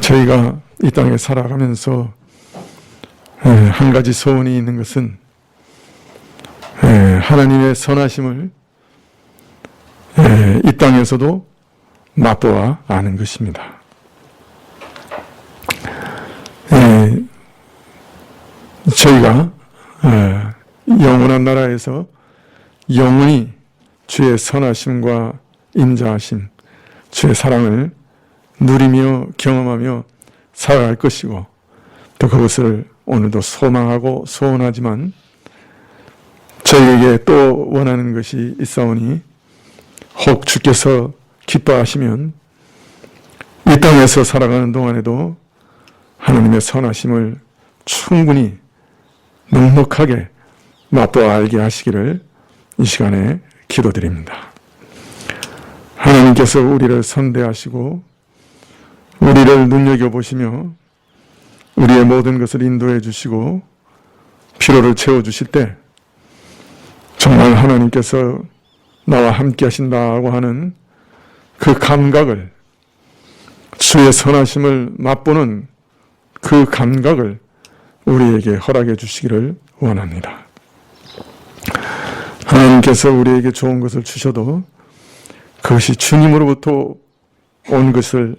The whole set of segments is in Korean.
저희가 이 땅에 살아가면서 한 가지 소원이 있는 것은 하나님의 선하심을 이 땅에서도 맛보아 아는 것입니다. 저희가 영원한 나라에서 영원히 주의 선하심과 인자하심, 주의 사랑을 누리며 경험하며 살아갈 것이고, 또 그것을 오늘도 소망하고 소원하지만 저희에게 또 원하는 것이 있사오니, 혹 주께서 기뻐하시면 이 땅에서 살아가는 동안에도 하나님의 선하심을 충분히 넉넉하게 맛보아 알게 하시기를 이 시간에 기도드립니다. 하나님께서 우리를 선대하시고 우리를 눈여겨보시며 우리의 모든 것을 인도해 주시고 피로를 채워주실 때 정말 하나님께서 나와 함께 하신다고 하는 그 감각을, 주의 선하심을 맛보는 그 감각을 우리에게 허락해 주시기를 원합니다. 하나님께서 우리에게 좋은 것을 주셔도 그것이 주님으로부터 온 것을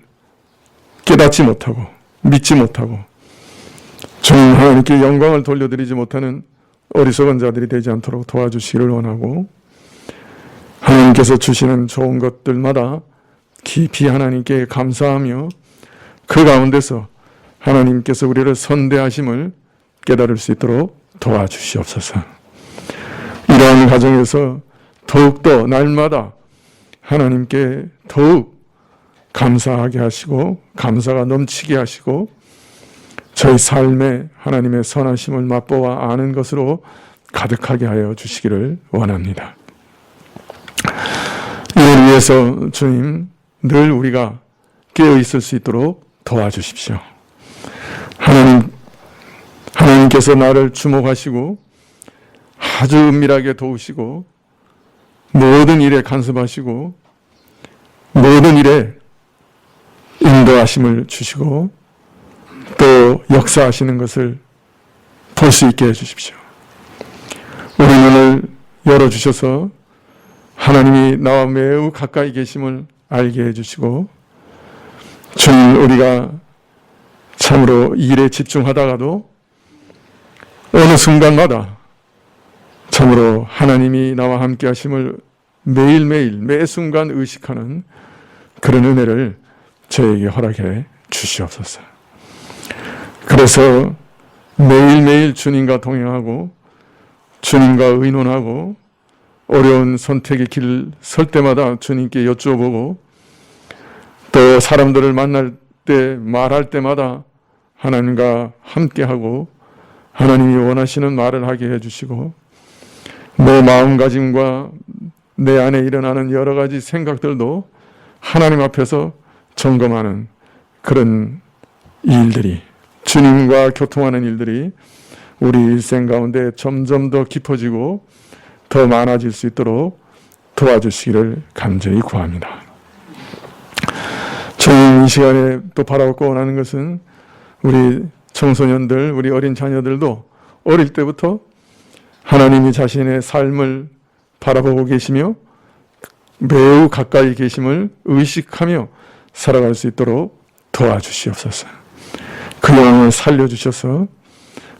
깨닫지 못하고 믿지 못하고 주님 하나님께 영광을 돌려드리지 못하는 어리석은 자들이 되지 않도록 도와주시기를 원하고, 하나님께서 주시는 좋은 것들마다 깊이 하나님께 감사하며 그 가운데서 하나님께서 우리를 선대하심을 깨달을 수 있도록 도와주시옵소서. 이러한 과정에서 더욱더 날마다 하나님께 더욱 감사하게 하시고 감사가 넘치게 하시고 저희 삶에 하나님의 선하심을 맛보아 아는 것으로 가득하게 하여 주시기를 원합니다. 이를 위해서 주님 늘 우리가 깨어 있을 수 있도록 도와주십시오. 하나님께서 나를 주목하시고 아주 은밀하게 도우시고 모든 일에 간섭하시고 모든 일에 인도하심을 주시고 또 역사하시는 것을 볼 수 있게 해주십시오. 우리 눈을 열어주셔서 하나님이 나와 매우 가까이 계심을 알게 해주시고, 주님 우리가 참으로 일에 집중하다가도 어느 순간마다 참으로 하나님이 나와 함께 하심을 매일매일 매 순간 의식하는 그런 은혜를 저에게 허락해 주시옵소서. 그래서 매일매일 주님과 동행하고 주님과 의논하고 어려운 선택의 길 설 때마다 주님께 여쭈어보고 또 사람들을 만날 때 말할 때마다 하나님과 함께하고 하나님이 원하시는 말을 하게 해주시고 내 마음가짐과 내 안에 일어나는 여러 가지 생각들도 하나님 앞에서 점검하는 그런 일들이, 주님과 교통하는 일들이 우리 일생 가운데 점점 더 깊어지고 더 많아질 수 있도록 도와주시기를 간절히 구합니다. 저희 이 시간에 또 바라고 원하는 것은 우리 청소년들, 우리 어린 자녀들도 어릴 때부터 하나님이 자신의 삶을 바라보고 계시며 매우 가까이 계심을 의식하며 살아갈 수 있도록 도와주시옵소서. 그 영을 살려주셔서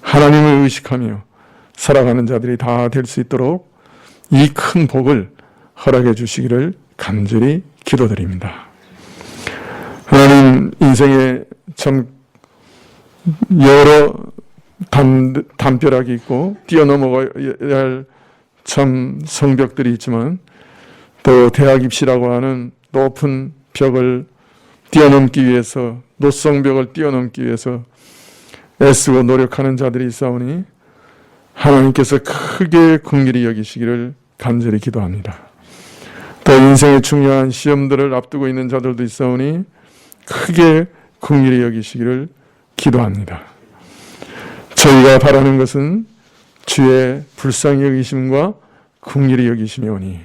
하나님을 의식하며 살아가는 자들이 다 될 수 있도록 이 큰 복을 허락해 주시기를 간절히 기도드립니다. 하나님, 인생에 참 여러 담벼락이 있고 뛰어넘어야 할 참 성벽들이 있지만 또 대학 입시라고 하는 높은 벽을 뛰어넘기 위해서, 노성벽을 뛰어넘기 위해서 애쓰고 노력하는 자들이 있사오니 하나님께서 크게 긍휼히 여기시기를 간절히 기도합니다. 또 인생의 중요한 시험들을 앞두고 있는 자들도 있사오니 크게 긍휼히 여기시기를 기도합니다. 저희가 바라는 것은 주의 불쌍히 여기심과 긍휼히 여기시며니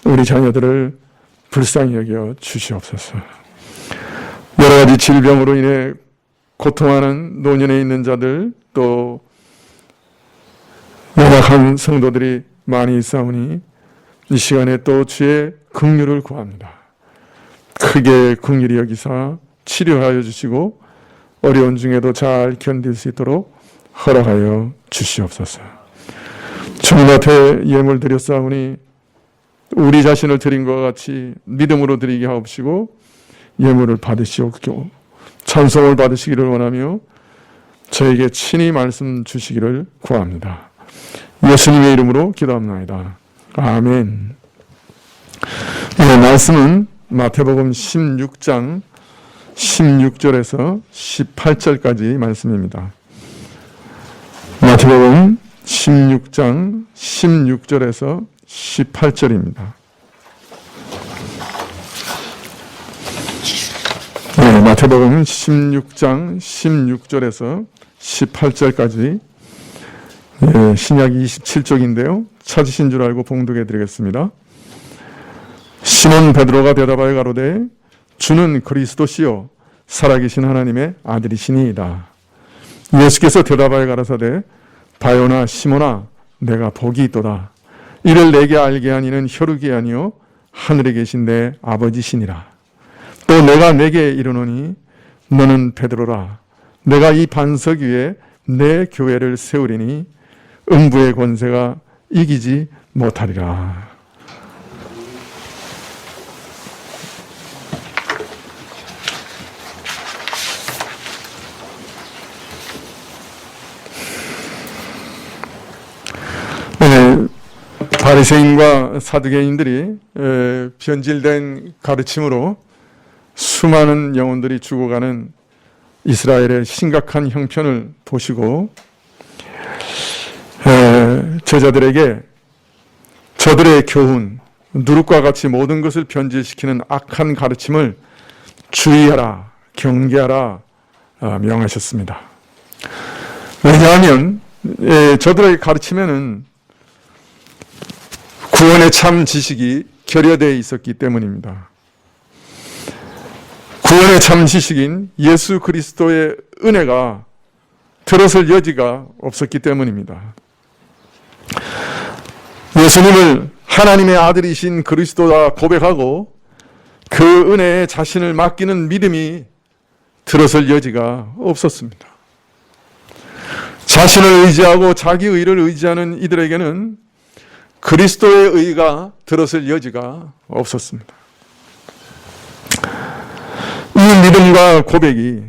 우리 자녀들을 불쌍히 여겨 주시옵소서. 여러 가지 질병으로 인해 고통하는 노년에 있는 자들, 또 연약한 성도들이 많이 있사오니 이 시간에 또 주의 긍휼을 구합니다. 크게 긍휼히 여기사 치료하여 주시고 어려운 중에도 잘 견딜 수 있도록 허락하여 주시옵소서. 주님 앞에 예물 드렸사오니 우리 자신을 드린 것과 같이 믿음으로 드리게 하옵시고 예물을 받으시옵고 찬송을 받으시기를 원하며 저에게 친히 말씀 주시기를 구합니다. 예수님의 이름으로 기도합나이다. 아멘. 네, 말씀은 마태복음 16장 16절에서 18절까지 말씀입니다. 마태복음 16장 16절에서 18절입니다. 네, 마태복음 16장 16절에서 18절까지 신약 27쪽인데요. 찾으신 줄 알고 봉독해 드리겠습니다. 시몬 베드로가 대답하여 가로되 주는 그리스도시요 살아계신 하나님의 아들이시니이다. 예수께서 대답하여 가라사대 바요나 시몬아 내가 복이 있도다. 이를 내게 알게 하니는 혈육이 아니요 하늘에 계신 내 아버지시니라. 또 내가 내게 이르노니 너는 베드로라. 내가 이 반석 위에 내 교회를 세우리니 음부의 권세가 이기지 못하리라. 네, 바리새인과 사두개인들이 변질된 가르침으로 수많은 영혼들이 죽어가는 이스라엘의 심각한 형편을 보시고 제자들에게 저들의 교훈, 누룩과 같이 모든 것을 변질시키는 악한 가르침을 주의하라, 경계하라 명하셨습니다. 왜냐하면 저들의 가르침에는 구원의 참 지식이 결여되어 있었기 때문입니다. 구원의 참 지식인 예수 그리스도의 은혜가 들어설 여지가 없었기 때문입니다. 예수님을 하나님의 아들이신 그리스도라 고백하고 그 은혜에 자신을 맡기는 믿음이 들어설 여지가 없었습니다. 자신을 의지하고 자기 의를 의지하는 이들에게는 그리스도의 의가 들어설 여지가 없었습니다. 이 믿음과 고백이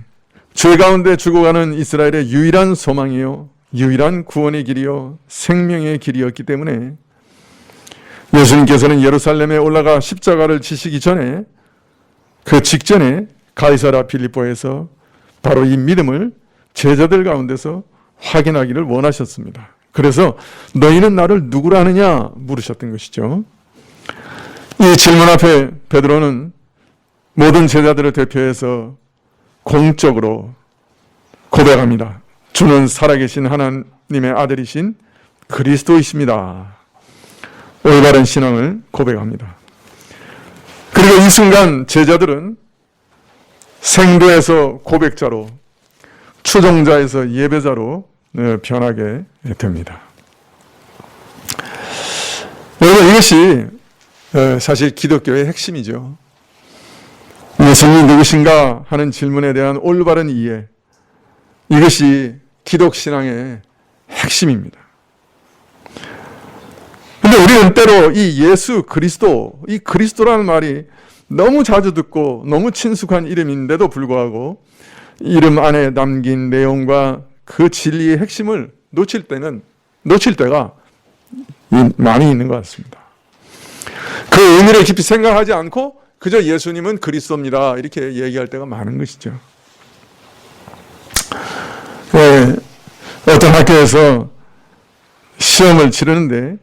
죄 가운데 죽어가는 이스라엘의 유일한 소망이요 유일한 구원의 길이요 생명의 길이었기 때문에 예수님께서는 예루살렘에 올라가 십자가를 지시기 전에 그 직전에 가이사랴 빌립보에서 바로 이 믿음을 제자들 가운데서 확인하기를 원하셨습니다. 그래서 너희는 나를 누구라 하느냐 물으셨던 것이죠. 이 질문 앞에 베드로는 모든 제자들을 대표해서 공적으로 고백합니다. 주는 살아계신 하나님의 아들이신 그리스도이십니다. 올바른 신앙을 고백합니다. 그리고 이 순간 제자들은 생도에서 고백자로, 추종자에서 예배자로 변하게 됩니다. 여러분, 이것이 사실 기독교의 핵심이죠. 예수님이 누구신가 하는 질문에 대한 올바른 이해, 이것이 기독신앙의 핵심입니다. 근데 우리는 때로 이 예수 그리스도, 이 그리스도라는 말이 너무 자주 듣고 너무 친숙한 이름인데도 불구하고 이름 안에 담긴 내용과 그 진리의 핵심을 놓칠 때가 많이 있는 것 같습니다. 그 의미를 깊이 생각하지 않고 그저 예수님은 그리스도입니다 이렇게 얘기할 때가 많은 것이죠. 어떤 학교에서 시험을 치르는데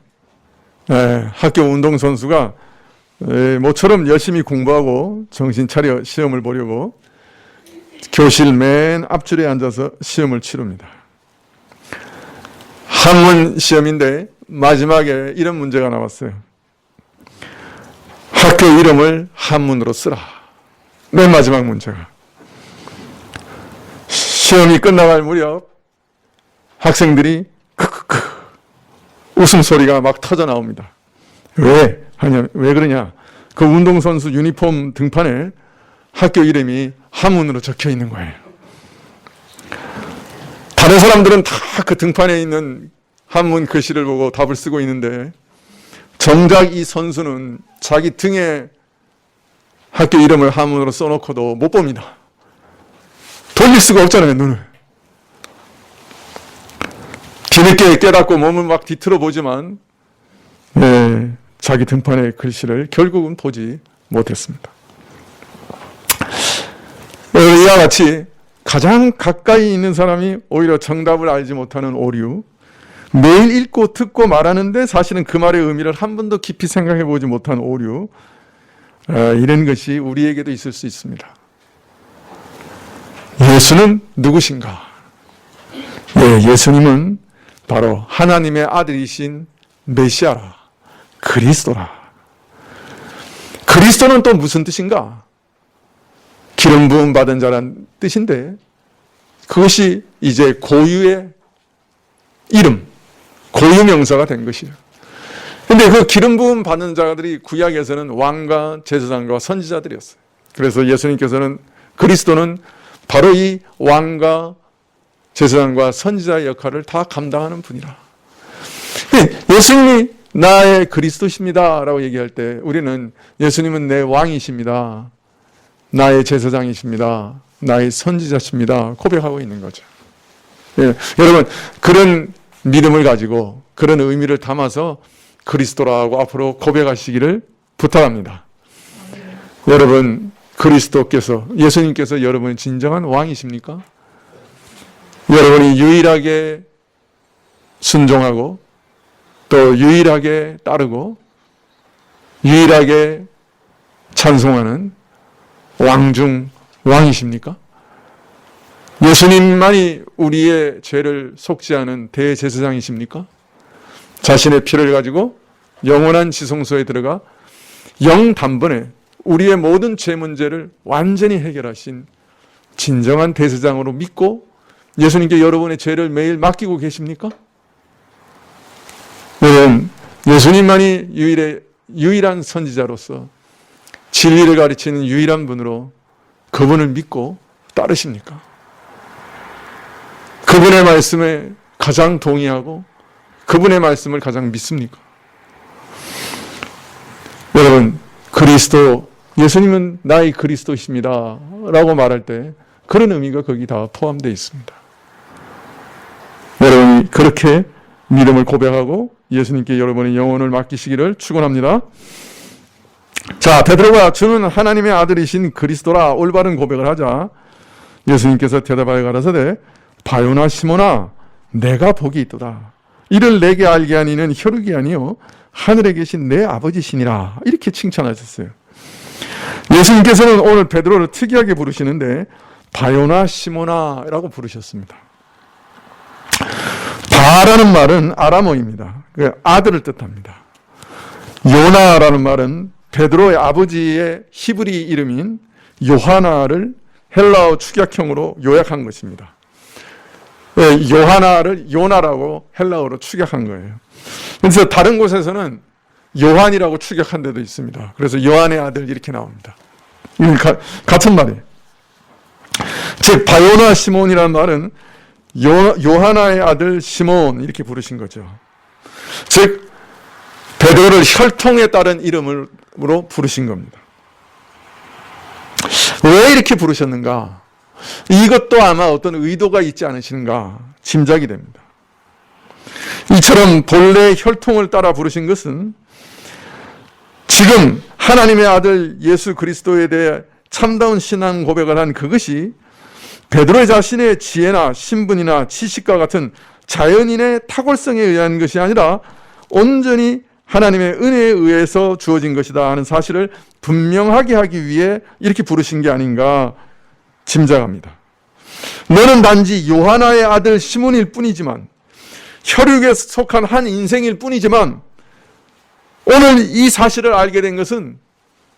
학교 운동선수가 모처럼 열심히 공부하고 정신 차려 시험을 보려고 교실 맨 앞줄에 앉아서 시험을 치릅니다. 한문 시험인데 마지막에 이런 문제가 나왔어요. 학교 이름을 한문으로 쓰라. 맨 마지막 문제가. 시험이 끝나갈 무렵 학생들이 크크크 웃음소리가 막 터져 나옵니다. 왜 그러냐? 그 운동선수 유니폼 등판에 학교 이름이 한문으로 적혀 있는 거예요. 다른 사람들은 다 그 등판에 있는 한문 글씨를 보고 답을 쓰고 있는데 정작 이 선수는 자기 등에 학교 이름을 한문으로 써놓고도 못 봅니다. 돌릴 수가 없잖아요, 눈을. 뒤늦게 깨닫고 몸을 막 뒤틀어 보지만 자기 등판의 글씨를 결국은 보지 못했습니다. 이와 같이 가장 가까이 있는 사람이 오히려 정답을 알지 못하는 오류, 매일 읽고 듣고 말하는데 사실은 그 말의 의미를 한 번도 깊이 생각해 보지 못한 오류, 이런 것이 우리에게도 있을 수 있습니다. 예수는 누구신가? 예수님은 바로 하나님의 아들이신 메시아라, 그리스도라. 그리스도는 또 무슨 뜻인가? 기름 부음 받은 자란 뜻인데 그것이 이제 고유의 이름, 고유 명사가 된 것이에요. 근데 그 기름 부음 받는 자들이 구약에서는 왕과 제사장과 선지자들이었어요. 그래서 예수님께서는 그리스도는 바로 이 왕과 제사장과 선지자의 역할을 다 감당하는 분이라. 예수님이 나의 그리스도십니다 라고 얘기할 때 우리는 예수님은 내 왕이십니다, 나의 제사장이십니다, 나의 선지자십니다 고백하고 있는 거죠. 여러분, 그런 믿음을 가지고 그런 의미를 담아서 그리스도라고 앞으로 고백하시기를 부탁합니다. 여러분, 그리스도께서, 예수님께서 여러분의 진정한 왕이십니까? 여러분이 유일하게 순종하고 또 유일하게 따르고 유일하게 찬송하는 왕 중 왕이십니까? 예수님만이 우리의 죄를 속죄하는 대제사장이십니까? 자신의 피를 가지고 영원한 지성소에 들어가 영단번에 우리의 모든 죄 문제를 완전히 해결하신 진정한 대제사장으로 믿고 예수님께 여러분의 죄를 매일 맡기고 계십니까? 여러분, 예수님만이 유일한 선지자로서 진리를 가르치는 유일한 분으로 그분을 믿고 따르십니까? 그분의 말씀에 가장 동의하고 그분의 말씀을 가장 믿습니까? 여러분, 그리스도, 예수님은 나의 그리스도십니다 라고 말할 때 그런 의미가 거기 다 포함되어 있습니다. 여러분이 그렇게 믿음을 고백하고 예수님께 여러분의 영혼을 맡기시기를 축원합니다. 자, 베드로가 주는 하나님의 아들이신 그리스도라 올바른 고백을 하자 예수님께서 대답하여 가라사대 바요나 시몬아 내가 복이 있도다. 이를 내게 알게 한 이는 혈육이 아니요 하늘에 계신 내 아버지시니라. 이렇게 칭찬하셨어요. 예수님께서는 오늘 베드로를 특이하게 부르시는데 바요나 시몬아 라고 부르셨습니다. 바라는 말은 아람어입니다. 그 아들을 뜻합니다. 요나라는 말은 베드로의 아버지의 히브리 이름인 요하나를 헬라어 축약형으로 요약한 것입니다. 요하나를 요나라고 헬라어로 축약한 거예요. 그래서 다른 곳에서는 요한이라고 축약한 데도 있습니다. 그래서 요한의 아들 이렇게 나옵니다. 이건 같은 말이에요. 즉 바요나 시몬이라는 말은 요하나의 아들 시몬 이렇게 부르신 거죠. 즉 베드로를 혈통에 따른 이름으로 부르신 겁니다. 왜 이렇게 부르셨는가? 이것도 아마 어떤 의도가 있지 않으신가 짐작이 됩니다. 이처럼 본래 혈통을 따라 부르신 것은 지금 하나님의 아들 예수 그리스도에 대해 참다운 신앙 고백을 한 그것이 베드로 자신의 지혜나 신분이나 지식과 같은 자연인의 탁월성에 의한 것이 아니라 온전히 하나님의 은혜에 의해서 주어진 것이다 하는 사실을 분명하게 하기 위해 이렇게 부르신 게 아닌가 짐작합니다. 너는 단지 요하나의 아들 시몬일 뿐이지만 혈육에 속한 한 인생일 뿐이지만 오늘 이 사실을 알게 된 것은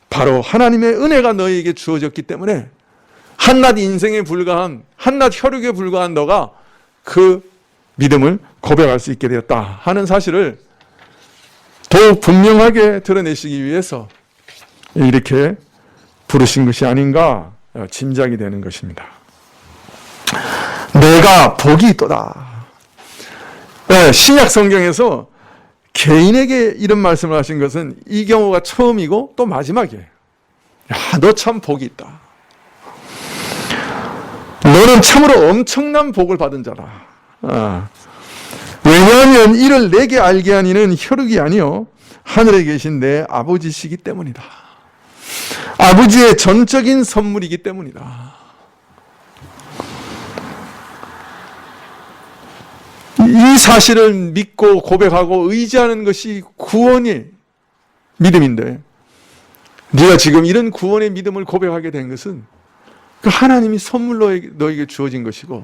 바로 하나님의 은혜가 너에게 주어졌기 때문에 한낱 인생에 불과한, 한낱 혈육에 불과한 너가 그 믿음을 고백할 수 있게 되었다 하는 사실을 더욱 분명하게 드러내시기 위해서 이렇게 부르신 것이 아닌가 짐작이 되는 것입니다. 내가 복이 있도다. 신약 성경에서 개인에게 이런 말씀을 하신 것은 이 경우가 처음이고 또 마지막이에요. 야, 너 참 복이 있다. 너는 참으로 엄청난 복을 받은 자라. 왜냐하면 이를 내게 알게 한 이는 혈육이 아니요 하늘에 계신 내 아버지시기 때문이다. 아버지의 전적인 선물이기 때문이다. 이 사실을 믿고 고백하고 의지하는 것이 구원의 믿음인데, 네가 지금 이런 구원의 믿음을 고백하게 된 것은 그 하나님이 선물로 너에게 주어진 것이고,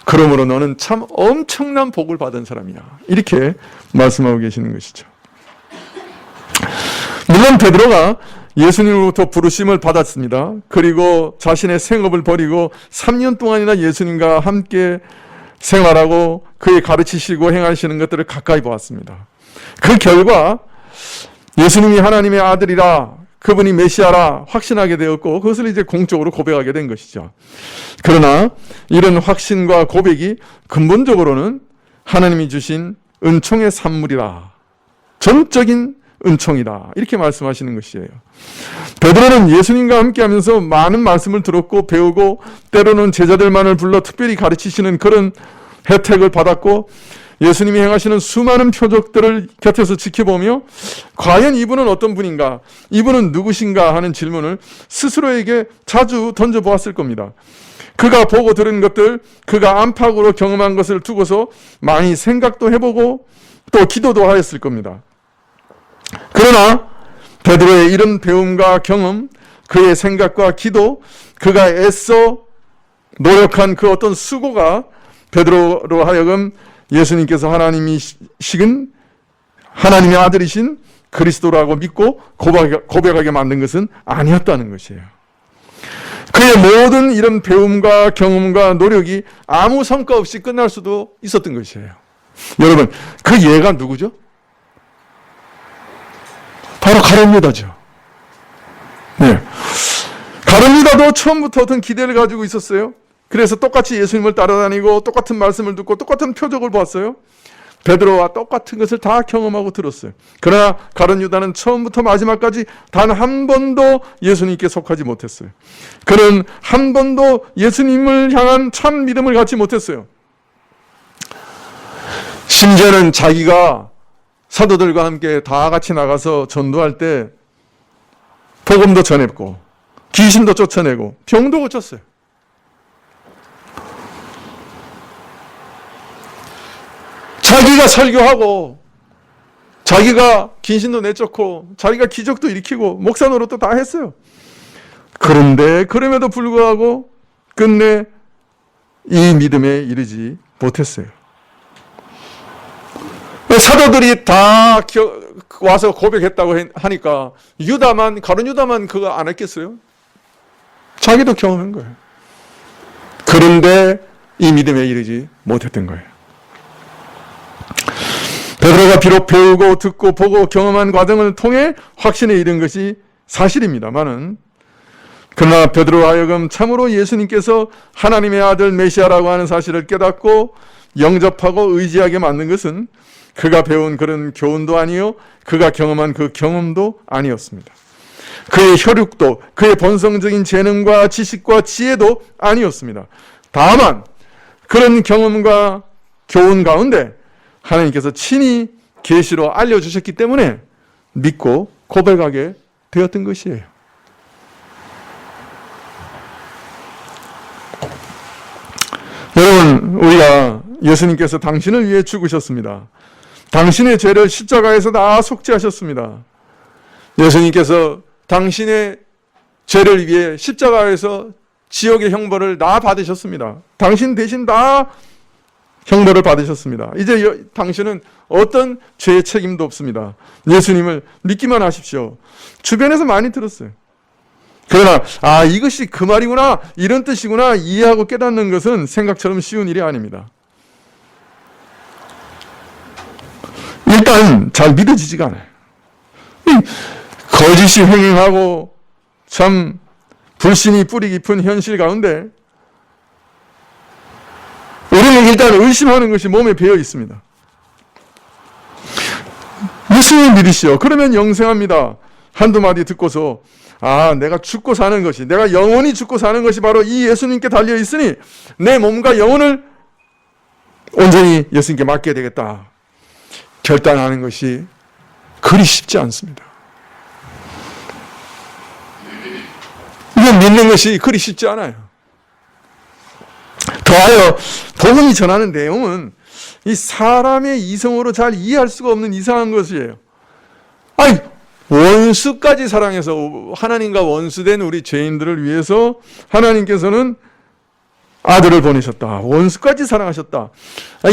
그러므로 너는 참 엄청난 복을 받은 사람이야. 이렇게 말씀하고 계시는 것이죠. 물론 베드로가 예수님으로부터 부르심을 받았습니다. 그리고 자신의 생업을 버리고 3년 동안이나 예수님과 함께 생활하고 그의 가르치시고 행하시는 것들을 가까이 보았습니다. 그 결과 예수님이 하나님의 아들이라, 그분이 메시아라 확신하게 되었고, 그것을 이제 공적으로 고백하게 된 것이죠. 그러나 이런 확신과 고백이 근본적으로는 하나님이 주신 은총의 산물이라, 전적인 은총이다, 이렇게 말씀하시는 것이에요. 베드로는 예수님과 함께하면서 많은 말씀을 들었고 배우고, 때로는 제자들만을 불러 특별히 가르치시는 그런 혜택을 받았고, 예수님이 행하시는 수많은 표적들을 곁에서 지켜보며 과연 이분은 어떤 분인가, 이분은 누구신가 하는 질문을 스스로에게 자주 던져보았을 겁니다. 그가 보고 들은 것들, 그가 안팎으로 경험한 것을 두고서 많이 생각도 해보고 또 기도도 하였을 겁니다. 그러나 베드로의 이런 배움과 경험, 그의 생각과 기도, 그가 애써 노력한 그 어떤 수고가 베드로로 하여금 예수님께서 하나님이신, 하나님의 아들이신 그리스도라고 믿고 고백하게 만든 것은 아니었다는 것이에요. 그의 모든 이런 배움과 경험과 노력이 아무 성과 없이 끝날 수도 있었던 것이에요. 여러분, 그 예가 누구죠? 바로 가룟 유다죠. 네. 가룟 유다도 처음부터 어떤 기대를 가지고 있었어요. 그래서 똑같이 예수님을 따라다니고 똑같은 말씀을 듣고 똑같은 표적을 보았어요. 베드로와 똑같은 것을 다 경험하고 들었어요. 그러나 가룟 유다는 처음부터 마지막까지 단 한 번도 예수님께 속하지 못했어요. 그는 한 번도 예수님을 향한 참 믿음을 갖지 못했어요. 심지어는 자기가 사도들과 함께 다 같이 나가서 전도할 때 복음도 전했고 귀신도 쫓아내고 병도 고쳤어요. 자기가 설교하고 자기가 귀신도 내쫓고 자기가 기적도 일으키고 목사 노릇도 다 했어요. 그런데 그럼에도 불구하고 끝내 이 믿음에 이르지 못했어요. 사도들이 다 와서 고백했다고 하니까 가룟 유다만 그거 안 했겠어요? 자기도 경험한 거예요. 그런데 이 믿음에 이르지 못했던 거예요. 베드로가 비록 배우고 듣고 보고 경험한 과정을 통해 확신에 이른 것이 사실입니다만은, 그러나 베드로와 하여금 참으로 예수님께서 하나님의 아들 메시아라고 하는 사실을 깨닫고 영접하고 의지하게 만든 것은 그가 배운 그런 교훈도 아니요, 그가 경험한 그 경험도 아니었습니다. 그의 혈육도, 그의 본성적인 재능과 지식과 지혜도 아니었습니다. 다만 그런 경험과 교훈 가운데 하나님께서 친히 계시로 알려주셨기 때문에 믿고 고백하게 되었던 것이에요. 여러분, 우리가 예수님께서 당신을 위해 죽으셨습니다. 당신의 죄를 십자가에서 다 속죄하셨습니다. 예수님께서 당신의 죄를 위해 십자가에서 지옥의 형벌을 다 받으셨습니다. 당신 대신 다 형벌을 받으셨습니다. 이제 당신은 어떤 죄의 책임도 없습니다. 예수님을 믿기만 하십시오. 주변에서 많이 들었어요. 그러나 이것이 그 말이구나, 이런 뜻이구나 이해하고 깨닫는 것은 생각처럼 쉬운 일이 아닙니다. 일단 잘 믿어지지가 않아요. 거짓이 횡행하고 참 불신이 뿌리 깊은 현실 가운데 우리는 일단 의심하는 것이 몸에 배어 있습니다. 예수님 믿으시오. 그러면 영생합니다. 한두 마디 듣고서 내가 죽고 사는 것이, 내가 영원히 죽고 사는 것이 바로 이 예수님께 달려 있으니 내 몸과 영혼을 온전히 예수님께 맡겨야 되겠다 결단하는 것이 그리 쉽지 않습니다. 이건 믿는 것이 그리 쉽지 않아요. 더하여 복음이 전하는 내용은 이 사람의 이성으로 잘 이해할 수가 없는 이상한 것이에요. 원수까지 사랑해서 하나님과 원수된 우리 죄인들을 위해서 하나님께서는 아들을 보내셨다. 원수까지 사랑하셨다.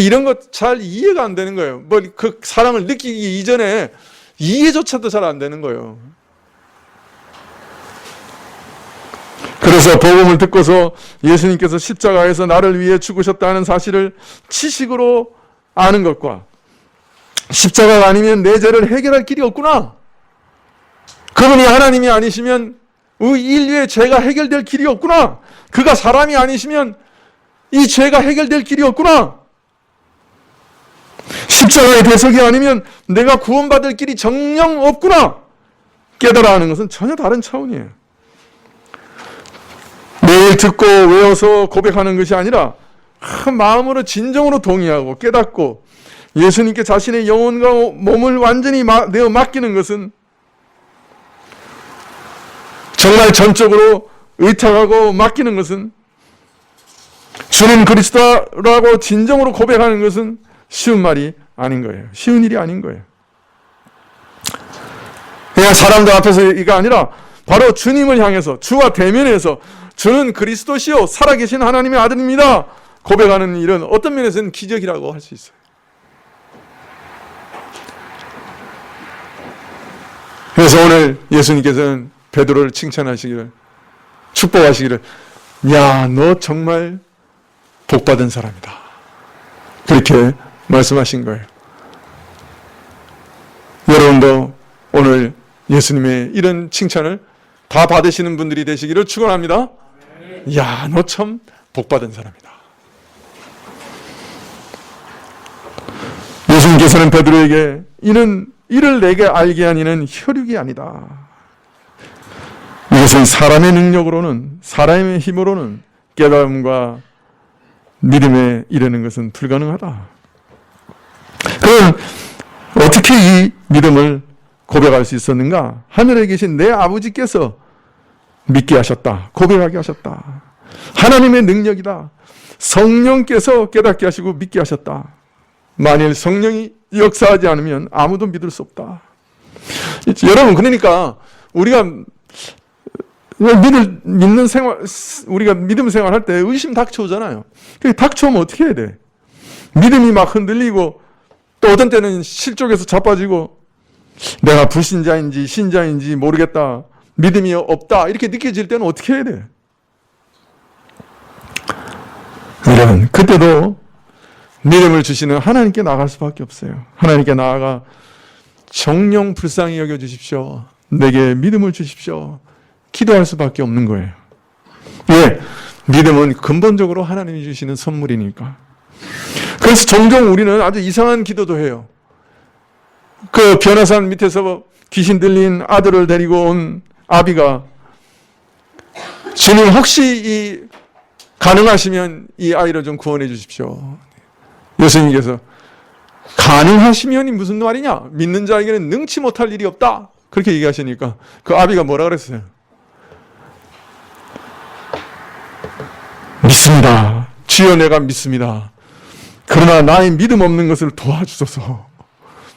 이런 것 잘 이해가 안 되는 거예요. 그 사랑을 느끼기 이전에 이해조차도 잘 안 되는 거예요. 그래서 복음을 듣고서 예수님께서 십자가에서 나를 위해 죽으셨다는 사실을 지식으로 아는 것과 십자가가 아니면 내 죄를 해결할 길이 없구나. 그분이 하나님이 아니시면 인류의 죄가 해결될 길이 없구나. 그가 사람이 아니시면 이 죄가 해결될 길이 없구나. 십자가의 대속이 아니면 내가 구원받을 길이 정녕 없구나. 깨달아 하는 것은 전혀 다른 차원이에요. 매일 듣고 외워서 고백하는 것이 아니라 마음으로 진정으로 동의하고 깨닫고 예수님께 자신의 영혼과 몸을 완전히 내어 맡기는 것은 정말 전적으로 의탁하고 맡기는 것은 주는 그리스도라고 진정으로 고백하는 것은 쉬운 말이 아닌 거예요. 쉬운 일이 아닌 거예요. 그냥 사람들 앞에서 이가 아니라 바로 주님을 향해서 주와 대면해서 주는 그리스도시요 살아계신 하나님의 아들입니다 고백하는 일은 어떤 면에서는 기적이라고 할 수 있어요. 그래서 오늘 예수님께서는 베드로를 칭찬하시기를, 축복하시기를, 야, 너 정말 복받은 사람이다, 그렇게 말씀하신 거예요. 여러분도 오늘 예수님의 이런 칭찬을 다 받으시는 분들이 되시기를 축원합니다. 야, 너 참 복받은 사람이다. 예수님께서는 베드로에게 이를 내게 알게 한 이는 혈육이 아니다. 이것은 사람의 능력으로는, 사람의 힘으로는 깨달음과 믿음에 이르는 것은 불가능하다. 그럼 어떻게 이 믿음을 고백할 수 있었는가? 하늘에 계신 내 아버지께서 믿게 하셨다. 고백하게 하셨다. 하나님의 능력이다. 성령께서 깨닫게 하시고 믿게 하셨다. 만일 성령이 역사하지 않으면 아무도 믿을 수 없다. 여러분, 그러니까 우리가 믿는 생활, 우리가 믿음 생활할 때 의심 닥쳐오잖아요. 닥쳐오면 어떻게 해야 돼? 믿음이 막 흔들리고 또 어떤 때는 실족해서 자빠지고 내가 불신자인지 신자인지 모르겠다, 믿음이 없다, 이렇게 느껴질 때는 어떻게 해야 돼? 여러분, 그때도 믿음을 주시는 하나님께 나아갈 수밖에 없어요. 하나님께 나아가 정령 불쌍히 여겨주십시오, 내게 믿음을 주십시오, 기도할 수밖에 없는 거예요. 왜? 믿음은 근본적으로 하나님이 주시는 선물이니까. 그래서 종종 우리는 아주 이상한 기도도 해요. 그 변화산 밑에서 귀신 들린 아들을 데리고 온 아비가, 주님 혹시 가능하시면 이 아이를 좀 구원해 주십시오. 예수님께서 가능하시면이 무슨 말이냐? 믿는 자에게는 능치 못할 일이 없다, 그렇게 얘기하시니까 그 아비가 뭐라 그랬어요? 믿습니다. 주여, 내가 믿습니다. 그러나 나의 믿음 없는 것을 도와주소서,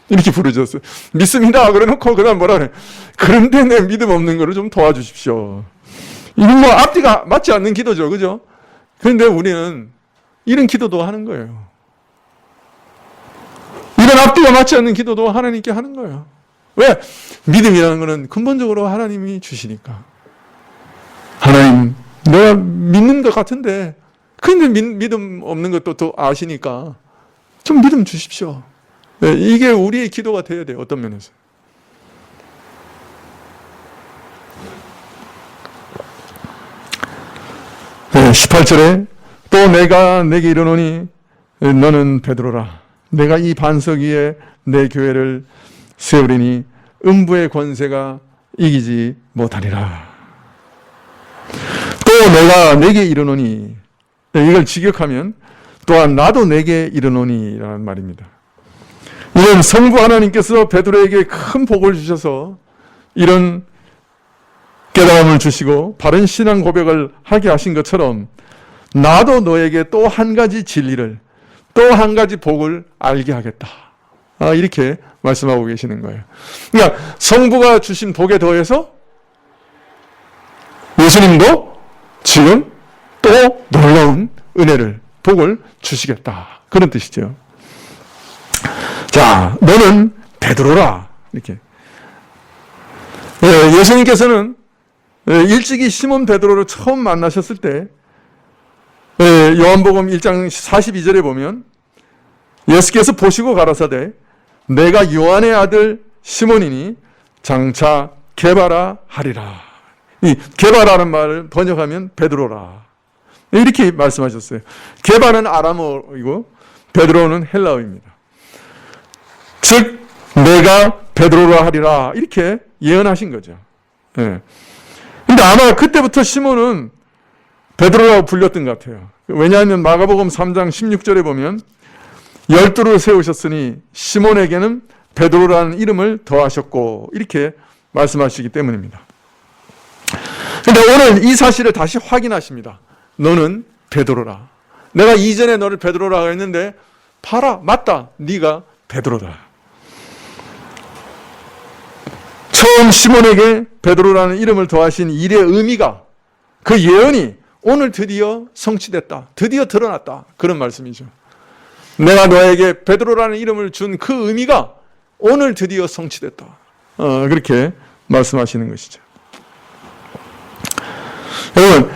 이렇게 부르셨어요. 믿습니다 그래놓고 그 다음 뭐라 그래? 그런데 내 믿음 없는 것을 좀 도와주십시오. 이건 뭐 앞뒤가 맞지 않는 기도죠, 그죠? 그런데 우리는 이런 기도도 하는 거예요. 이런 앞뒤가 맞지 않는 기도도 하나님께 하는 거예요. 왜? 믿음이라는 것은 근본적으로 하나님이 주시니까. 주님, 내가 믿는 것 같은데, 근데 믿음 없는 것도 또 아시니까 좀 믿음 주십시오. 네, 이게 우리의 기도가 되어야 돼요. 어떤 면에서. 네, 18절에 또 내가 내게 이르노니 너는 베드로라. 내가 이 반석 위에 내 교회를 세우리니 음부의 권세가 이기지 못하리라. 또 내가 내게 이르노니, 이걸 직역하면 또한 나도 내게 이르노니 라는 말입니다. 이건 성부 하나님께서 베드로에게 큰 복을 주셔서 이런 깨달음을 주시고 바른 신앙 고백을 하게 하신 것처럼 나도 너에게 또 한 가지 진리를, 또 한 가지 복을 알게 하겠다. 이렇게 말씀하고 계시는 거예요. 그러니까 성부가 주신 복에 더해서 예수님도 지금 또 놀라운 은혜를, 복을 주시겠다. 그런 뜻이죠. 자, 너는 베드로라. 이렇게. 예수님께서는 일찍이 시몬 베드로를 처음 만나셨을 때 요한복음 1장 42절에 보면 예수께서 보시고 가라사대 내가 요한의 아들 시몬이니 장차 게바라 하리라. 이 게바라는 말을 번역하면 베드로라. 이렇게 말씀하셨어요. 게바는 아람어이고 베드로는 헬라어입니다. 즉 내가 베드로라 하리라 이렇게 예언하신 거죠. 예. 근데 아마 그때부터 시몬은 베드로라고 불렸던 것 같아요. 왜냐하면 마가복음 3장 16절에 보면 12를 세우셨으니 시몬에게는 베드로라는 이름을 더하셨고 이렇게 말씀하시기 때문입니다. 그런데 오늘 이 사실을 다시 확인하십니다. 너는 베드로라. 내가 이전에 너를 베드로라고 했는데 봐라, 맞다. 네가 베드로다. 처음 시몬에게 베드로라는 이름을 더하신 일의 의미가, 그 예언이 오늘 드디어 성취됐다. 드디어 드러났다. 그런 말씀이죠. 내가 너에게 베드로라는 이름을 준 그 의미가 오늘 드디어 성취됐다. 그렇게 말씀하시는 것이죠. 여러분,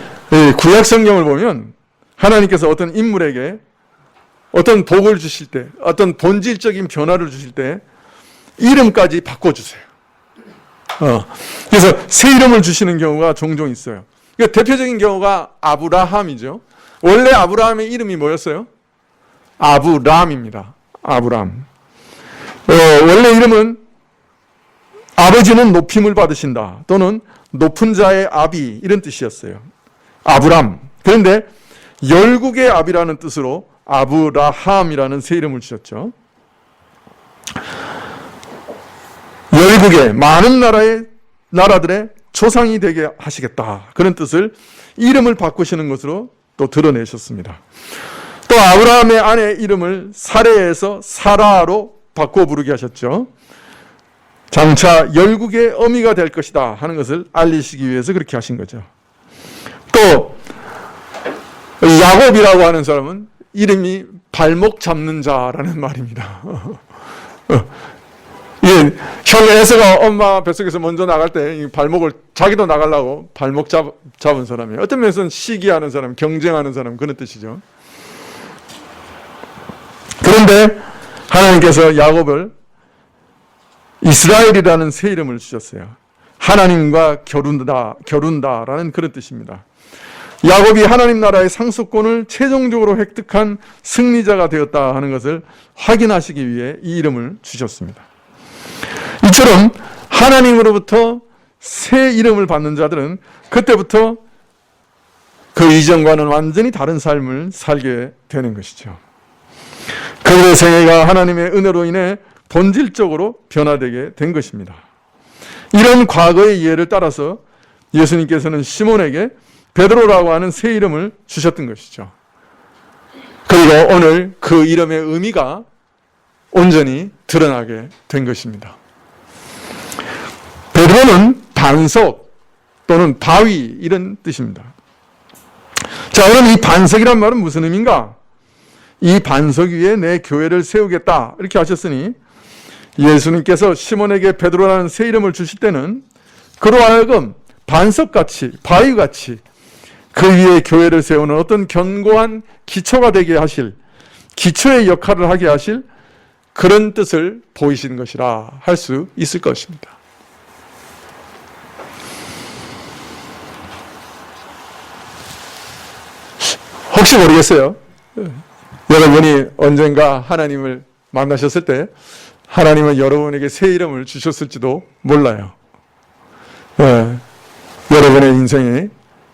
구약 성경을 보면 하나님께서 어떤 인물에게 어떤 복을 주실 때, 어떤 본질적인 변화를 주실 때 이름까지 바꿔주세요. 그래서 새 이름을 주시는 경우가 종종 있어요. 그러니까 대표적인 경우가 아브라함이죠. 원래 아브라함의 이름이 뭐였어요? 아브람입니다. 아브람. 원래 이름은 아버지는 높임을 받으신다 또는 높은 자의 아비 이런 뜻이었어요. 아브람. 그런데 열국의 아비라는 뜻으로 아브라함이라는 새 이름을 주셨죠. 열국의 많은 나라들의 조상이 되게 하시겠다. 그런 뜻을 이름을 바꾸시는 것으로 또 드러내셨습니다. 또 아브라함의 아내 이름을 사레에서 사라로 바꿔 부르게 하셨죠. 장차 열국의 어미가 될 것이다 하는 것을 알리시기 위해서 그렇게 하신 거죠. 또 야곱이라고 하는 사람은 이름이 발목 잡는 자라는 말입니다. 형 에서가 엄마 뱃속에서 먼저 나갈 때 발목을 자기도 나가려고 발목 잡은 사람이에요. 어떤 면에서는 시기하는 사람, 경쟁하는 사람 그런 뜻이죠. 그런데 하나님께서 야곱을 이스라엘이라는 새 이름을 주셨어요. 하나님과 겨룬다라는 그런 뜻입니다. 야곱이 하나님 나라의 상속권을 최종적으로 획득한 승리자가 되었다 하는 것을 확인하시기 위해 이 이름을 주셨습니다. 이처럼 하나님으로부터 새 이름을 받는 자들은 그때부터 그 이전과는 완전히 다른 삶을 살게 되는 것이죠. 그들의 생애가 하나님의 은혜로 인해 본질적으로 변화되게 된 것입니다. 이런 과거의 이해를 따라서 예수님께서는 시몬에게 베드로라고 하는 새 이름을 주셨던 것이죠. 그리고 오늘 그 이름의 의미가 온전히 드러나게 된 것입니다. 베드로는 반석 또는 바위 이런 뜻입니다. 자, 그럼 이 반석이란 말은 무슨 의미인가? 이 반석 위에 내 교회를 세우겠다 이렇게 하셨으니 예수님께서 시몬에게 베드로라는 새 이름을 주실 때는 그로 하여금 반석같이 바위같이 그 위에 교회를 세우는 어떤 견고한 기초가 되게 하실, 기초의 역할을 하게 하실 그런 뜻을 보이시는 것이라 할 수 있을 것입니다. 혹시 모르겠어요. 여러분이 언젠가 하나님을 만나셨을 때 하나님은 여러분에게 새 이름을 주셨을지도 몰라요. 여러분의 인생이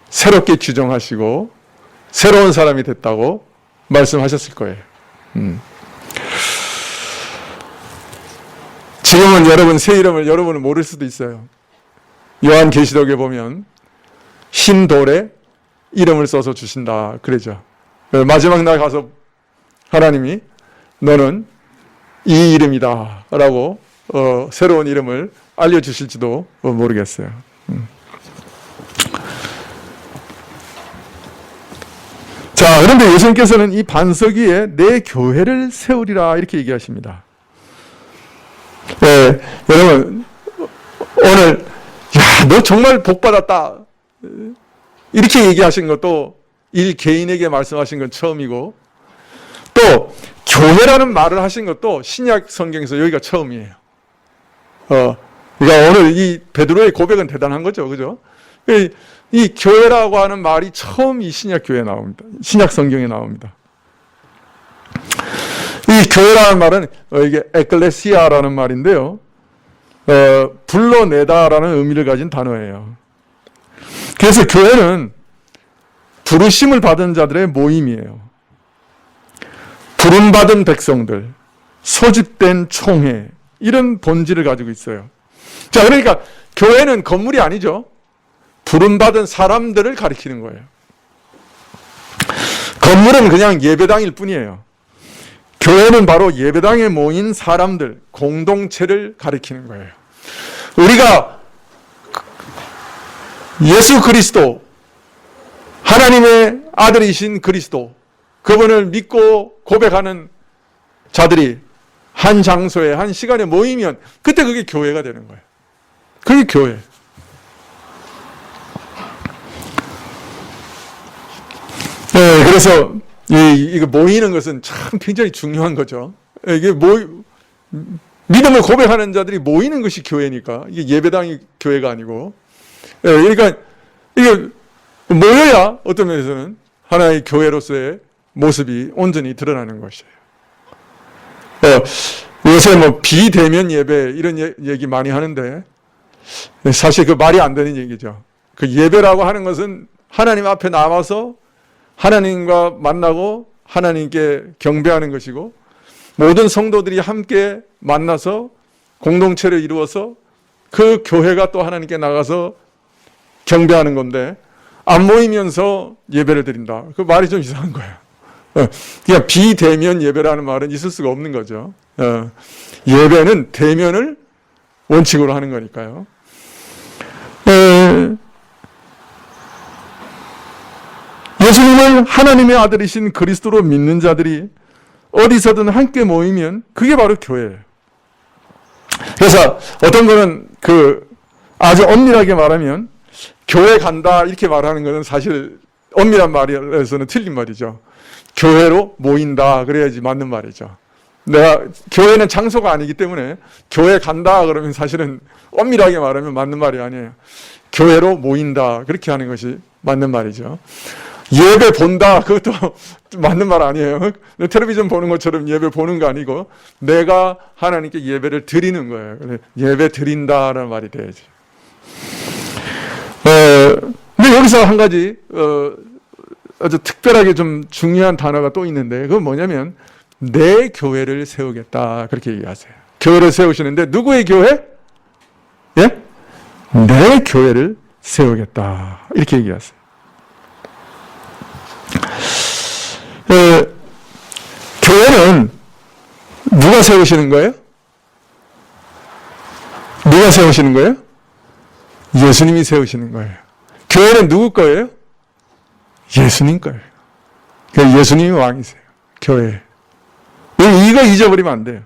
새롭게 규정하시고 새로운 사람이 됐다고 말씀하셨을 거예요. 지금은 여러분 새 이름을 여러분은 모를 수도 있어요. 요한계시록에 보면 흰 돌에 이름을 써서 주신다 그러죠. 마지막 날 가서 하나님이 너는 이 이름이다 라고 새로운 이름을 알려주실지도 모르겠어요. 자, 그런데 예수님께서는 이 반석 위에 내 교회를 세우리라 이렇게 얘기하십니다. 여러분 오늘 야, 너 정말 복받았다 이렇게 얘기하신 것도 일 개인에게 말씀하신 건 처음이고 또 교회라는 말을 하신 것도 신약 성경에서 여기가 처음이에요. 그러니까 오늘 이 베드로의 고백은 대단한 거죠, 그죠? 이 교회라고 하는 말이 처음 이 신약 교회에 나옵니다. 신약 성경에 나옵니다. 이 교회라는 말은 이게 에클레시아라는 말인데요, 불러내다라는 의미를 가진 단어예요. 그래서 교회는 부르심을 받은 자들의 모임이에요. 부름받은 백성들, 소집된 총회, 이런 본질을 가지고 있어요. 자, 그러니까 교회는 건물이 아니죠. 부름받은 사람들을 가리키는 거예요. 건물은 그냥 예배당일 뿐이에요. 교회는 바로 예배당에 모인 사람들, 공동체를 가리키는 거예요. 우리가 예수 그리스도, 하나님의 아들이신 그리스도, 그분을 믿고 고백하는 자들이 한 장소에 한 시간에 모이면 그때 그게 교회가 되는 거예요. 그게 교회. 그래서 이거 모이는 것은 참 굉장히 중요한 거죠. 이게 믿음을 고백하는 자들이 모이는 것이 교회니까 이게 예배당이 교회가 아니고, 그러니까 이게 모여야 어떤 면에서는 하나의 교회로서의 모습이 온전히 드러나는 것이에요. 요새 뭐 비대면 예배 이런 얘기 많이 하는데 사실 그 말이 안 되는 얘기죠. 그 예배라고 하는 것은 하나님 앞에 나와서 하나님과 만나고 하나님께 경배하는 것이고, 모든 성도들이 함께 만나서 공동체를 이루어서 그 교회가 또 하나님께 나가서 경배하는 건데, 안 모이면서 예배를 드린다. 그 말이 좀 이상한 거예요. 그냥 비대면 예배라는 말은 있을 수가 없는 거죠. 예배는 대면을 원칙으로 하는 거니까요. 예수님을 하나님의 아들이신 그리스도로 믿는 자들이 어디서든 함께 모이면 그게 바로 교회예요. 그래서 어떤 거는 아주 엄밀하게 말하면 교회 간다 이렇게 말하는 것은 사실 엄밀한 말에서는 틀린 말이죠. 교회로 모인다 그래야지 맞는 말이죠. 교회는 장소가 아니기 때문에 교회 간다 그러면 사실은 엄밀하게 말하면 맞는 말이 아니에요. 교회로 모인다 그렇게 하는 것이 맞는 말이죠. 예배 본다 그것도 맞는 말 아니에요. 텔레비전 보는 것처럼 예배 보는 거 아니고 내가 하나님께 예배를 드리는 거예요. 예배 드린다라는 말이 돼야지. 근데 여기서 한 가지 아주 특별하게 좀 중요한 단어가 또 있는데, 그건 뭐냐면 내 교회를 세우겠다 그렇게 얘기하세요. 교회를 세우시는데 누구의 교회? 예? 내 교회를 세우겠다 이렇게 얘기하세요. 교회는 누가 세우시는 거예요? 누가 세우시는 거예요? 예수님이 세우시는 거예요. 교회는 누구 거예요? 예수님 거예요. 예수님이 왕이세요. 교회. 이거 잊어버리면 안 돼요.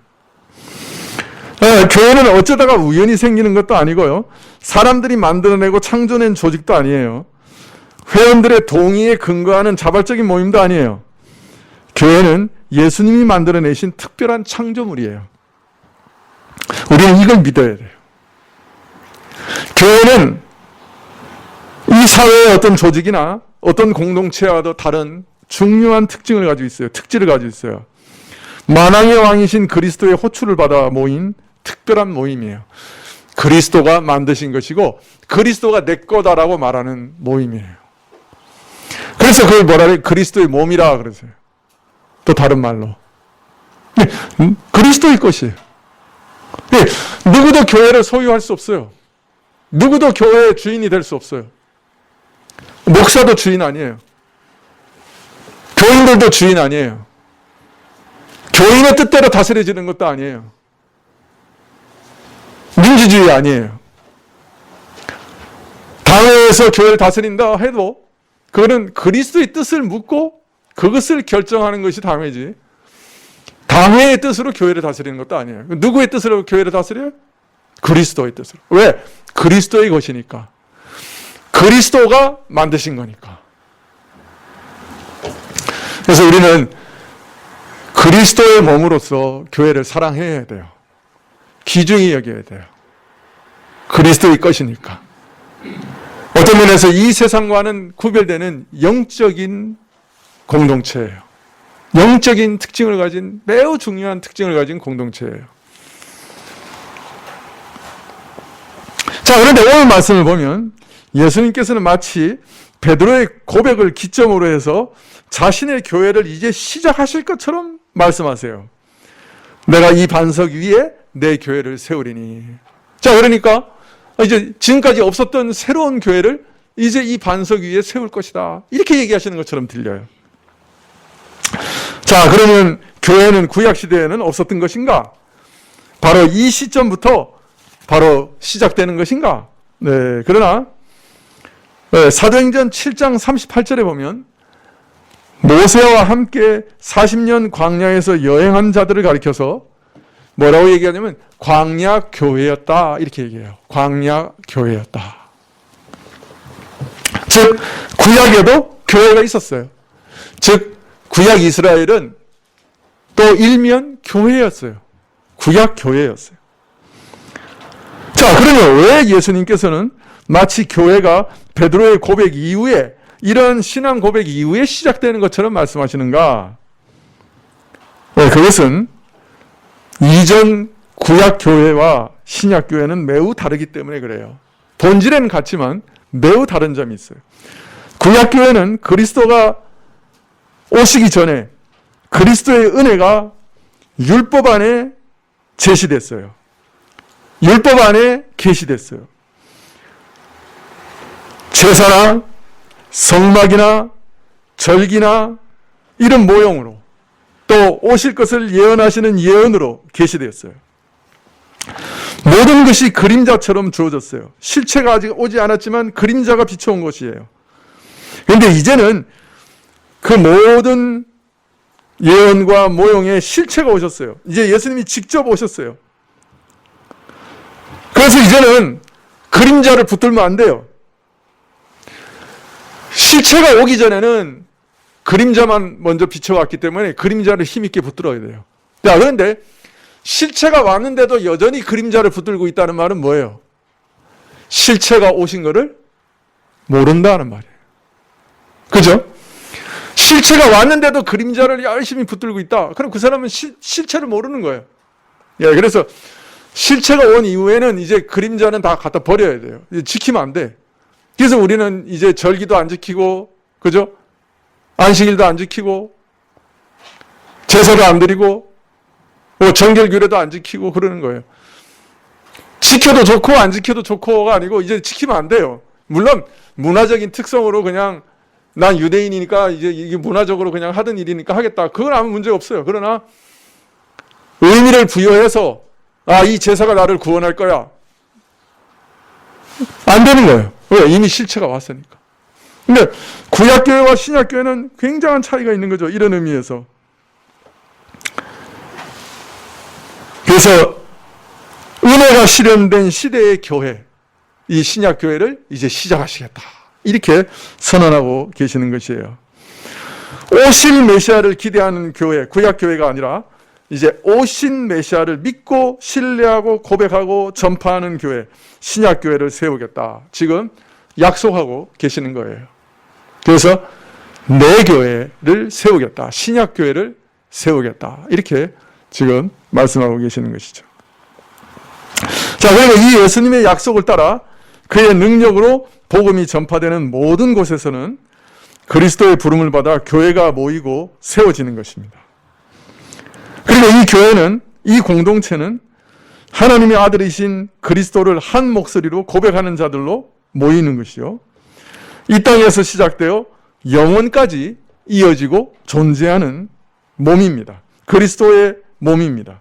교회는 어쩌다가 우연히 생기는 것도 아니고요. 사람들이 만들어내고 창조낸 조직도 아니에요. 회원들의 동의에 근거하는 자발적인 모임도 아니에요. 교회는 예수님이 만들어내신 특별한 창조물이에요. 우리는 이걸 믿어야 돼요. 교회는 이 사회의 어떤 조직이나 어떤 공동체와도 다른 중요한 특징을 가지고 있어요. 특질을 가지고 있어요. 만왕의 왕이신 그리스도의 호출을 받아 모인 특별한 모임이에요. 그리스도가 만드신 것이고 그리스도가 내 거다라고 말하는 모임이에요. 그래서 그걸 뭐라 그래요? 그리스도의 몸이라 그러세요. 또 다른 말로. 그리스도의 것이에요. 누구도 교회를 소유할 수 없어요. 누구도 교회의 주인이 될 수 없어요. 목사도 주인 아니에요. 교인들도 주인 아니에요. 교인의 뜻대로 다스려지는 것도 아니에요. 민주주의 아니에요. 당회에서 교회를 다스린다 해도 그거는 그리스도의 뜻을 묻고 그것을 결정하는 것이 당회지. 당회의 뜻으로 교회를 다스리는 것도 아니에요. 누구의 뜻으로 교회를 다스려요? 그리스도의 뜻으로. 왜? 그리스도의 것이니까. 그리스도가 만드신 거니까. 그래서 우리는 그리스도의 몸으로서 교회를 사랑해야 돼요. 귀중히 여겨야 돼요. 그리스도의 것이니까. 어떤 면에서 이 세상과는 구별되는 영적인 공동체예요. 영적인 특징을 가진 매우 중요한 특징을 가진 공동체예요. 자, 그런데 오늘 말씀을 보면 예수님께서는 마치 베드로의 고백을 기점으로 해서 자신의 교회를 이제 시작하실 것처럼 말씀하세요. 내가 이 반석 위에 내 교회를 세우리니. 자, 그러니까 이제 지금까지 없었던 새로운 교회를 이제 이 반석 위에 세울 것이다. 이렇게 얘기하시는 것처럼 들려요. 자, 그러면 교회는 구약시대에는 없었던 것인가? 바로 이 시점부터 바로 시작되는 것인가? 네, 그러나 사도행전 7장 38절에 보면 모세와 함께 40년 광야에서 여행한 자들을 가리켜서 뭐라고 얘기하냐면 광야 교회였다 이렇게 얘기해요. 광야 교회였다. 즉 구약에도 교회가 있었어요. 즉 구약 이스라엘은 또 일면 교회였어요. 구약 교회였어요. 자, 그러면 왜 예수님께서는 마치 교회가 베드로의 고백 이후에 이런 신앙 고백 이후에 시작되는 것처럼 말씀하시는가? 네, 그것은 이전 구약 교회와 신약 교회는 매우 다르기 때문에 그래요. 본질에는 같지만 매우 다른 점이 있어요. 구약 교회는 그리스도가 오시기 전에 그리스도의 은혜가 율법 안에 제시됐어요. 율법 안에 계시됐어요. 제사나 성막이나 절기나 이런 모형으로 또 오실 것을 예언하시는 예언으로 계시되었어요. 모든 것이 그림자처럼 주어졌어요. 실체가 아직 오지 않았지만 그림자가 비춰온 것이에요. 그런데 이제는 그 모든 예언과 모형의 실체가 오셨어요. 이제 예수님이 직접 오셨어요. 그래서 이제는 그림자를 붙들면 안 돼요. 실체가 오기 전에는 그림자만 먼저 비춰왔기 때문에 그림자를 힘있게 붙들어야 돼요. 자, 그런데 실체가 왔는데도 여전히 그림자를 붙들고 있다는 말은 뭐예요? 실체가 오신 거를 모른다는 말이에요. 그죠? 실체가 왔는데도 그림자를 열심히 붙들고 있다. 그럼 그 사람은 실체를 모르는 거예요. 예, 그래서 실체가 온 이후에는 이제 그림자는 다 갖다 버려야 돼요. 지키면 안 돼. 그래서 우리는 이제 절기도 안 지키고, 그죠? 안식일도 안 지키고, 제사도 안 드리고, 정결규례도 안 지키고 그러는 거예요. 지켜도 좋고 안 지켜도 좋고가 아니고 이제 지키면 안 돼요. 물론 문화적인 특성으로 그냥 난 유대인이니까 이제 이게 문화적으로 그냥 하던 일이니까 하겠다. 그건 아무 문제 없어요. 그러나 의미를 부여해서 이 제사가 나를 구원할 거야. 안 되는 거예요. 왜? 이미 실체가 왔으니까. 근데 구약교회와 신약교회는 굉장한 차이가 있는 거죠. 이런 의미에서. 그래서 은혜가 실현된 시대의 교회, 이 신약교회를 이제 시작하시겠다. 이렇게 선언하고 계시는 것이에요. 오실 메시아를 기대하는 교회, 구약교회가 아니라 이제 오신 메시아를 믿고 신뢰하고 고백하고 전파하는 교회, 신약교회를 세우겠다. 지금 약속하고 계시는 거예요. 그래서 내 교회를 세우겠다. 신약교회를 세우겠다. 이렇게 지금 말씀하고 계시는 것이죠. 자, 그리고 이 예수님의 약속을 따라 그의 능력으로 복음이 전파되는 모든 곳에서는 그리스도의 부름을 받아 교회가 모이고 세워지는 것입니다. 그리고 이 교회는, 이 공동체는 하나님의 아들이신 그리스도를 한 목소리로 고백하는 자들로 모이는 것이요, 이 땅에서 시작되어 영원까지 이어지고 존재하는 몸입니다. 그리스도의 몸입니다.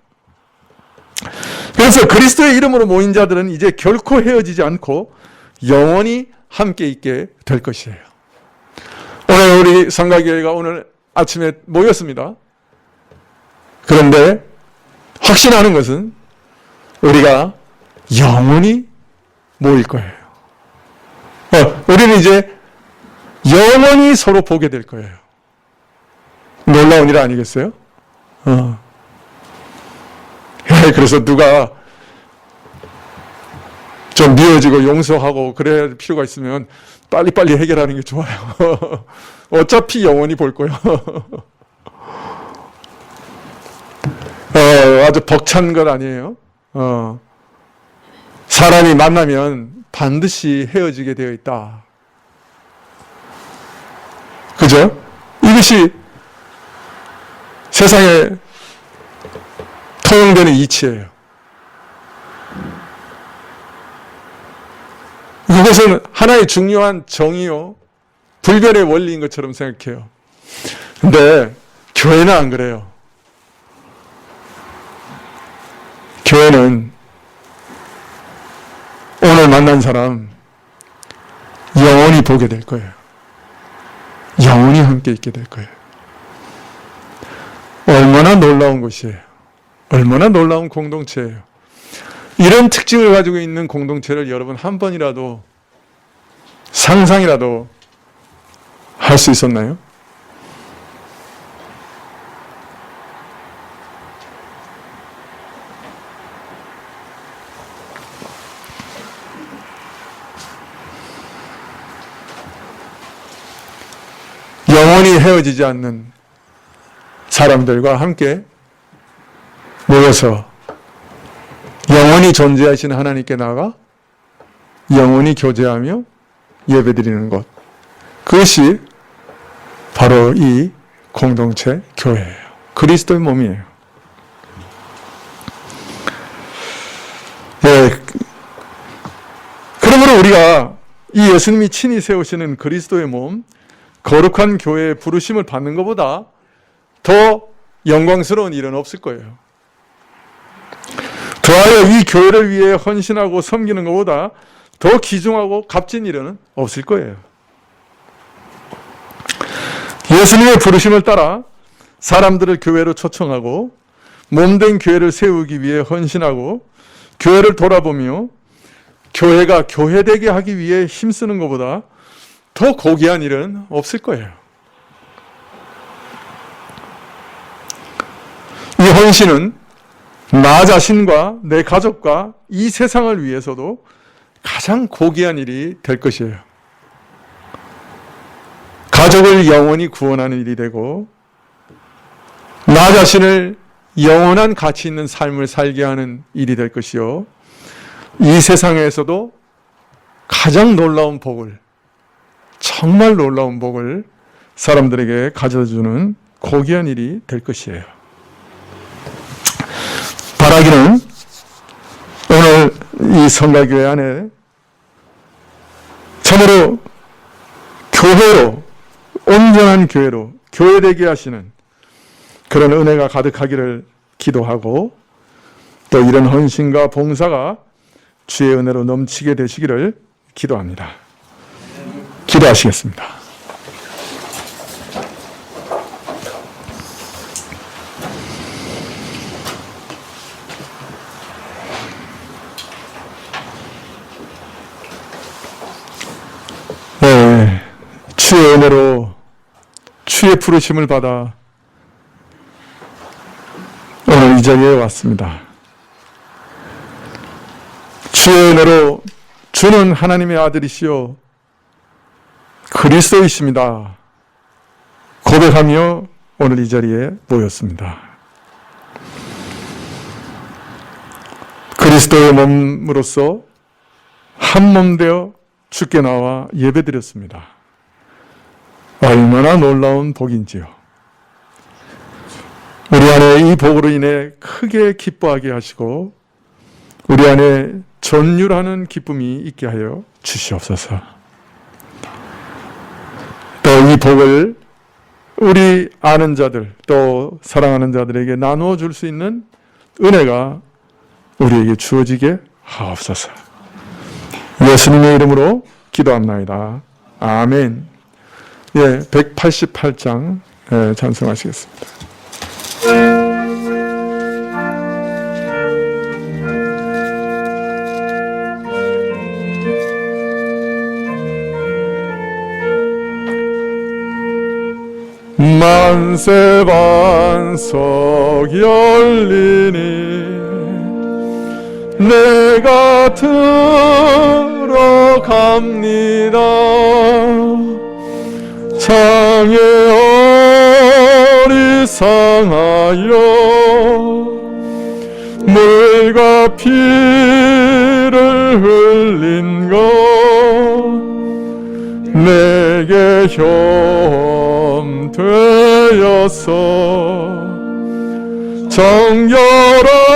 그래서 그리스도의 이름으로 모인 자들은 이제 결코 헤어지지 않고 영원히 함께 있게 될 것이에요. 오늘 우리 성가교회가 오늘 아침에 모였습니다. 그런데 확신하는 것은 우리가 영원히 모일 거예요. 우리는 이제 영원히 서로 보게 될 거예요. 놀라운 일 아니겠어요? 그래서 누가 좀 미워지고 용서하고 그래야 할 필요가 있으면 빨리빨리 해결하는 게 좋아요. 어차피 영원히 볼 거예요. 아주 벅찬 것 아니에요? 사람이 만나면 반드시 헤어지게 되어 있다. 그죠? 이것이 세상에 통용되는 이치예요. 그것은 하나의 중요한 정의요, 불변의 원리인 것처럼 생각해요. 근데 교회는 안 그래요. 교회는 오늘 만난 사람 영원히 보게 될 거예요. 영원히 함께 있게 될 거예요. 얼마나 놀라운 것이에요. 얼마나 놀라운 공동체예요. 이런 특징을 가지고 있는 공동체를 여러분 한 번이라도 상상이라도 할 수 있었나요? 영원히 헤어지지 않는 사람들과 함께 모여서 영원히 존재하시는 하나님께 나아가 영원히 교제하며 예배드리는 것, 그것이 바로 이 공동체 교회예요. 그리스도의 몸이에요. 그러므로 우리가 이 예수님이 친히 세우시는 그리스도의 몸, 거룩한 교회의 부르심을 받는 것보다 더 영광스러운 일은 없을 거예요. 더하여 이 교회를 위해 헌신하고 섬기는 것보다 더 귀중하고 값진 일은 없을 거예요. 예수님의 부르심을 따라 사람들을 교회로 초청하고 몸된 교회를 세우기 위해 헌신하고 교회를 돌아보며 교회가 교회되게 하기 위해 힘쓰는 것보다 더 고귀한 일은 없을 거예요. 이 헌신은 나 자신과 내 가족과 이 세상을 위해서도 가장 고귀한 일이 될 것이에요. 가족을 영원히 구원하는 일이 되고 나 자신을 영원한 가치 있는 삶을 살게 하는 일이 될 것이요, 이 세상에서도 가장 놀라운 복을, 정말 놀라운 복을 사람들에게 가져주는 고귀한 일이 될 것이에요. 바라기는 오늘 이 성가교회 안에 참으로 교회로, 온전한 교회로 교회되게 하시는 그런 은혜가 가득하기를 기도하고, 또 이런 헌신과 봉사가 주의 은혜로 넘치게 되시기를 기도합니다. 기도하시겠습니다. 주의 은혜로 주의 부르심을 받아 오늘 이 자리에 왔습니다. 주의 은혜로 주는 하나님의 아들이시요 그리스도이십니다. 고백하며 오늘 이 자리에 모였습니다. 그리스도의 몸으로서 한 몸 되어 주께 나와 예배드렸습니다. 얼마나 놀라운 복인지요. 우리 안에 이 복으로 인해 크게 기뻐하게 하시고 우리 안에 전율하는 기쁨이 있게 하여 주시옵소서. 또 이 복을 우리 아는 자들 또 사랑하는 자들에게 나누어 줄 수 있는 은혜가 우리에게 주어지게 하옵소서. 예수님의 이름으로 기도합나이다. 아멘. 188장 찬송하시겠습니다. 만세 반석 열리니 내가 들어갑니다. 장애 어리상하여 물과 피를 흘린 것 내게 혐 되어서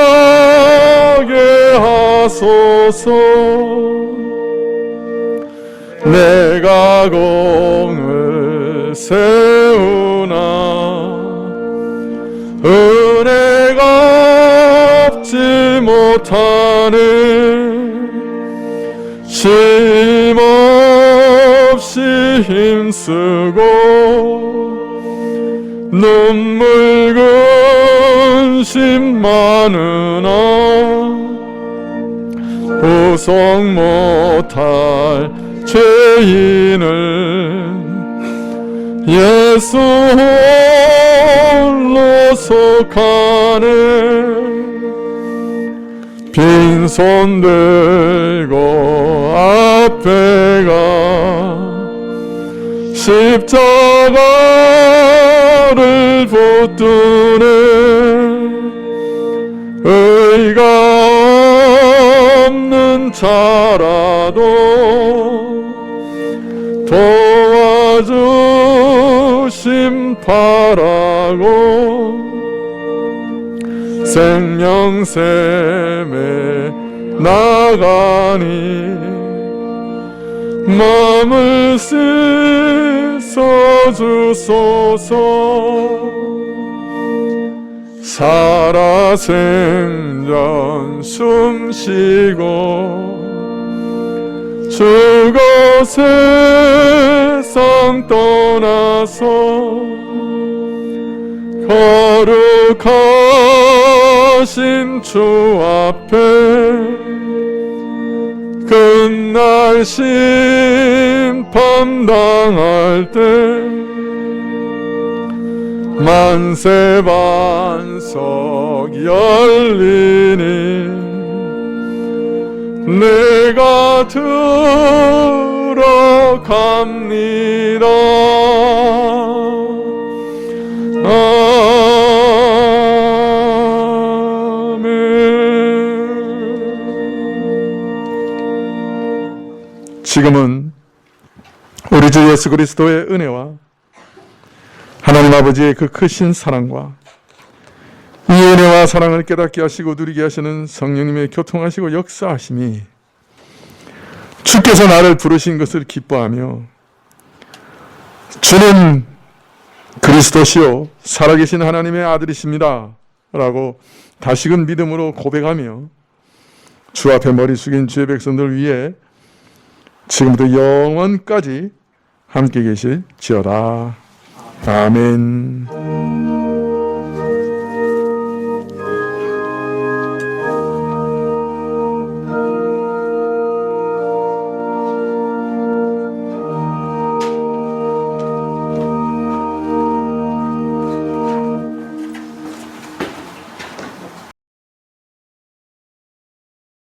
정결하게 하소서. 내가 공을 세우나 은혜가 없지 못하네. 쉼없이 힘쓰고 눈물 근심 많으나 구속 못할 죄인을 예수 홀로 속하네. 빈손 들고 앞에 가 십자가를 붙드네. 의가 없는 자라도 도와주심 바라고 생명샘에 나가니 마음을 씻어주소서. 살아생전 숨쉬고 죽어 세상 떠나서 거룩하신 주 앞에 끝날 심판 당할 때 만세 반석 열리니 내가 들어갑니다. 아멘. 지금은 우리 주 예수 그리스도의 은혜와 하나님 아버지의 그 크신 사랑과 이 은혜와 사랑을 깨닫게 하시고 누리게 하시는 성령님의 교통하시고 역사하심이 주께서 나를 부르신 것을 기뻐하며 주는 그리스도시요 살아계신 하나님의 아들이십니다 라고 다시금 믿음으로 고백하며 주 앞에 머리 숙인 주의 백성들 위해 지금부터 영원까지 함께 계실지어다. 아멘.